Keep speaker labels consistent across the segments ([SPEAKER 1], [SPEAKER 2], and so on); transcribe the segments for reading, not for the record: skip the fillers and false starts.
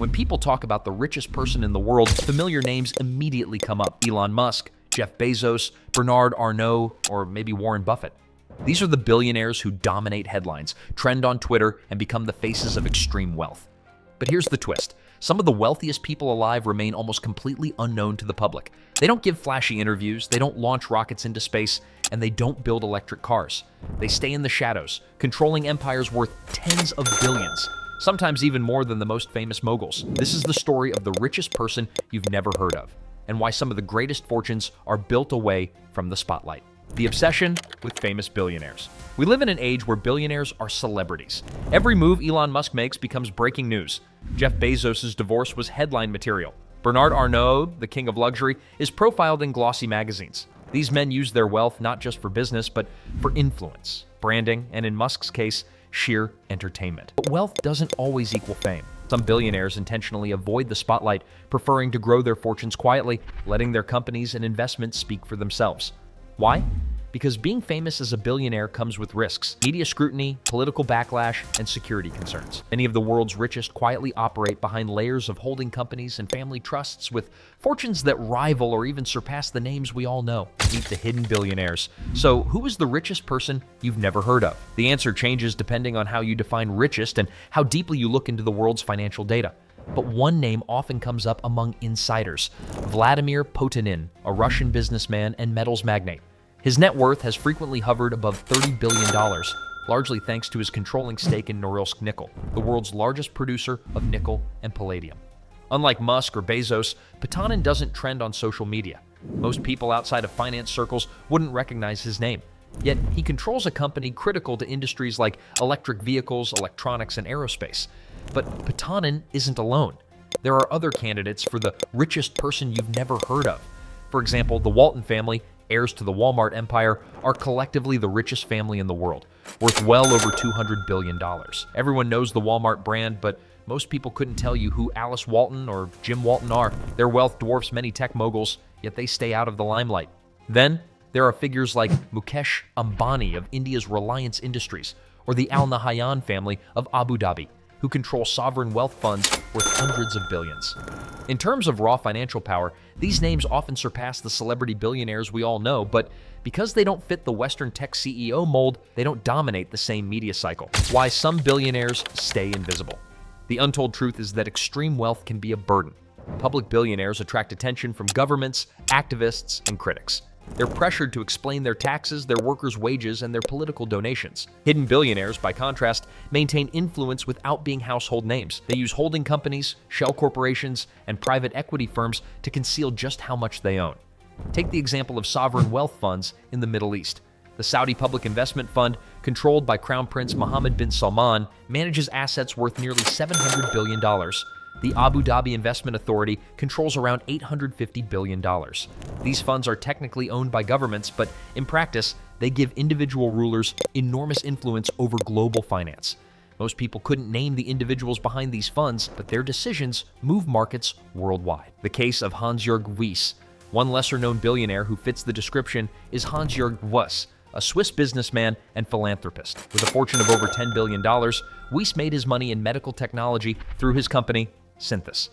[SPEAKER 1] When people talk about the richest person in the world, familiar names immediately come up. Elon Musk, Jeff Bezos, Bernard Arnault, or maybe Warren Buffett. These are the billionaires who dominate headlines, trend on Twitter, and become the faces of extreme wealth. But here's the twist. Some of the wealthiest people alive remain almost completely unknown to the public. They don't give flashy interviews, they don't launch rockets into space, and they don't build electric cars. They stay in the shadows, controlling empires worth tens of billions, sometimes even more than the most famous moguls. This is the story of the richest person you've never heard of, and why some of the greatest fortunes are built away from the spotlight. The obsession with famous billionaires. We live in an age where billionaires are celebrities. Every move Elon Musk makes becomes breaking news. Jeff Bezos' divorce was headline material. Bernard Arnault, the king of luxury, is profiled in glossy magazines. These men use their wealth not just for business, but for influence, branding, and in Musk's case, sheer entertainment. But wealth doesn't always equal fame. Some billionaires intentionally avoid the spotlight, preferring to grow their fortunes quietly, letting their companies and investments speak for themselves. Why? Because being famous as a billionaire comes with risks, media scrutiny, political backlash, and security concerns. Many of the world's richest quietly operate behind layers of holding companies and family trusts with fortunes that rival or even surpass the names we all know. Meet the hidden billionaires. So, who is the richest person you've never heard of? The answer changes depending on how you define richest and how deeply you look into the world's financial data. But one name often comes up among insiders: Vladimir Putin, a Russian businessman and metals magnate. His net worth has frequently hovered above $30 billion, largely thanks to his controlling stake in Norilsk Nickel, the world's largest producer of nickel and palladium. Unlike Musk or Bezos, Putin doesn't trend on social media. Most people outside of finance circles wouldn't recognize his name. Yet he controls a company critical to industries like electric vehicles, electronics, and aerospace. But Putin isn't alone. There are other candidates for the richest person you've never heard of. For example, the Walton family, heirs to the Walmart empire, are collectively the richest family in the world, worth well over $200 billion. Everyone knows the Walmart brand, but most people couldn't tell you who Alice Walton or Jim Walton are. Their wealth dwarfs many tech moguls, yet they stay out of the limelight. Then, there are figures like Mukesh Ambani of India's Reliance Industries, or the Al Nahyan family of Abu Dhabi, who control sovereign wealth funds worth hundreds of billions. In terms of raw financial power, these names often surpass the celebrity billionaires we all know, but because they don't fit the Western tech CEO mold, they don't dominate the same media cycle. Why some billionaires stay invisible. The untold truth is that extreme wealth can be a burden. Public billionaires attract attention from governments, activists, and critics. They're pressured to explain their taxes, their workers' wages, and their political donations. Hidden billionaires, by contrast, maintain influence without being household names. They use holding companies, shell corporations, and private equity firms to conceal just how much they own. Take the example of sovereign wealth funds in the Middle East. The Saudi Public Investment Fund, controlled by Crown Prince Mohammed bin Salman, manages assets worth nearly $700 billion. The Abu Dhabi Investment Authority controls around $850 billion. These funds are technically owned by governments, but in practice, they give individual rulers enormous influence over global finance. Most people couldn't name the individuals behind these funds, but their decisions move markets worldwide. The case of Hans-Jörg Wyss. One lesser-known billionaire who fits the description is Hans-Jörg Wyss, a Swiss businessman and philanthropist. With a fortune of over $10 billion, Wyss made his money in medical technology through his company, Synthos.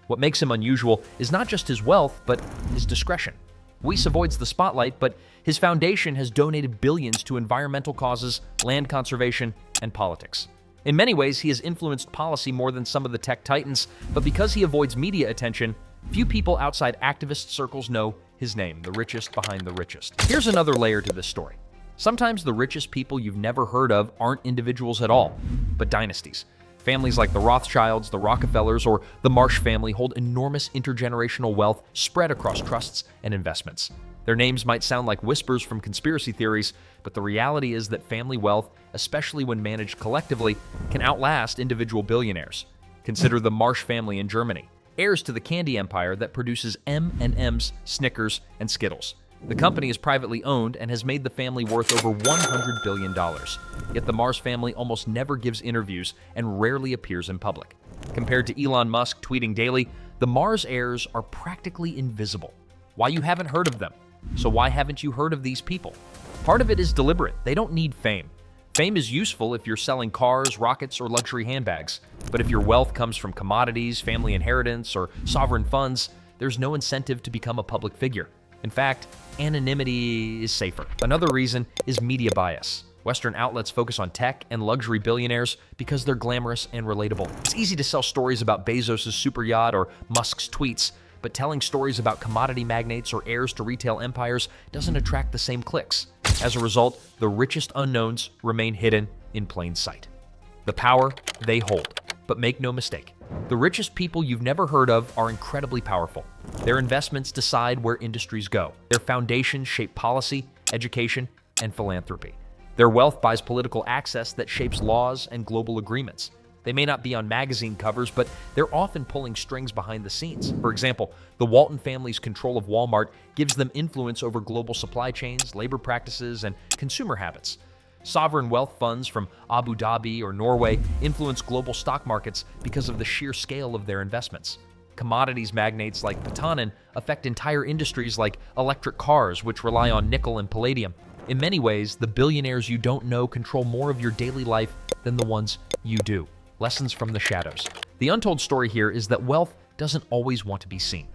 [SPEAKER 1] What makes him unusual is not just his wealth, but his discretion. Wyss avoids the spotlight, but his foundation has donated billions to environmental causes, land conservation, and politics. In many ways, he has influenced policy more than some of the tech titans, but because he avoids media attention, few people outside activist circles know his name, the richest behind the richest. Here's another layer to this story. Sometimes the richest people you've never heard of aren't individuals at all, but dynasties. Families like the Rothschilds, the Rockefellers, or the Marsh family hold enormous intergenerational wealth spread across trusts and investments. Their names might sound like whispers from conspiracy theories, but the reality is that family wealth, especially when managed collectively, can outlast individual billionaires. Consider the Marsh family in Germany, heirs to the candy empire that produces M&Ms, Snickers, and Skittles. The company is privately owned and has made the family worth over $100 billion. Yet the Mars family almost never gives interviews and rarely appears in public. Compared to Elon Musk tweeting daily, the Mars heirs are practically invisible. Why you haven't heard of them? So why haven't you heard of these people? Part of it is deliberate. They don't need fame. Fame is useful if you're selling cars, rockets, or luxury handbags. But if your wealth comes from commodities, family inheritance, or sovereign funds, there's no incentive to become a public figure. In fact, anonymity is safer. Another reason is media bias. Western outlets focus on tech and luxury billionaires because they're glamorous and relatable. It's easy to sell stories about Bezos' super yacht or Musk's tweets, but telling stories about commodity magnates or heirs to retail empires doesn't attract the same clicks. As a result, the richest unknowns remain hidden in plain sight. The power they hold. But make no mistake, the richest people you've never heard of are incredibly powerful. Their investments decide where industries go. Their foundations shape policy, education, and philanthropy. Their wealth buys political access that shapes laws and global agreements. They may not be on magazine covers, but they're often pulling strings behind the scenes. For example, the Walton family's control of Walmart gives them influence over global supply chains, labor practices, and consumer habits. Sovereign wealth funds from Abu Dhabi or Norway influence global stock markets because of the sheer scale of their investments. Commodities magnates like Patanin affect entire industries like electric cars, which rely on nickel and palladium. In many ways, the billionaires you don't know control more of your daily life than the ones you do. Lessons from the shadows. The untold story here is that wealth doesn't always want to be seen.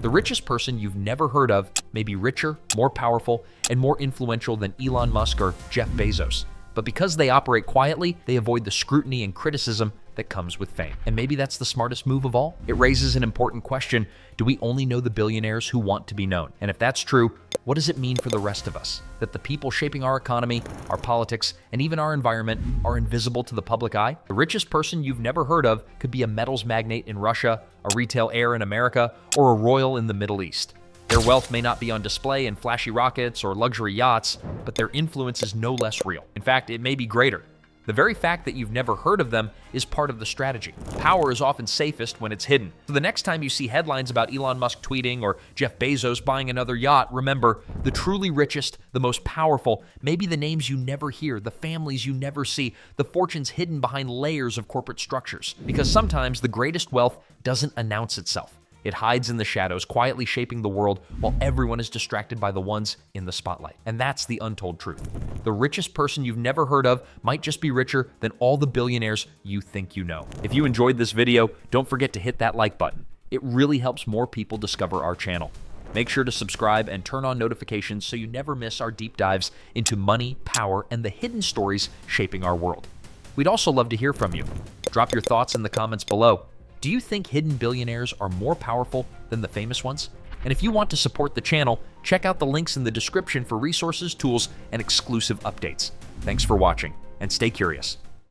[SPEAKER 1] The richest person you've never heard of may be richer, more powerful, and more influential than Elon Musk or Jeff Bezos. But because they operate quietly, they avoid the scrutiny and criticism that comes with fame. And maybe that's the smartest move of all. It raises an important question. Do we only know the billionaires who want to be known? And if that's true, what does it mean for the rest of us? That the people shaping our economy, our politics, and even our environment are invisible to the public eye? The richest person you've never heard of could be a metals magnate in Russia, a retail heir in America, or a royal in the Middle East. Their wealth may not be on display in flashy rockets or luxury yachts, but their influence is no less real. In fact, it may be greater. The very fact that you've never heard of them is part of the strategy. Power is often safest when it's hidden. So the next time you see headlines about Elon Musk tweeting or Jeff Bezos buying another yacht, remember, the truly richest, the most powerful, may be the names you never hear, the families you never see, the fortunes hidden behind layers of corporate structures. Because sometimes the greatest wealth doesn't announce itself. It hides in the shadows, quietly shaping the world while everyone is distracted by the ones in the spotlight. And that's the untold truth. The richest person you've never heard of might just be richer than all the billionaires you think you know. If you enjoyed this video, don't forget to hit that like button. It really helps more people discover our channel. Make sure to subscribe and turn on notifications so you never miss our deep dives into money, power, and the hidden stories shaping our world. We'd also love to hear from you. Drop your thoughts in the comments below. Do you think hidden billionaires are more powerful than the famous ones? And if you want to support the channel, check out the links in the description for resources, tools, and exclusive updates. Thanks for watching, and stay curious.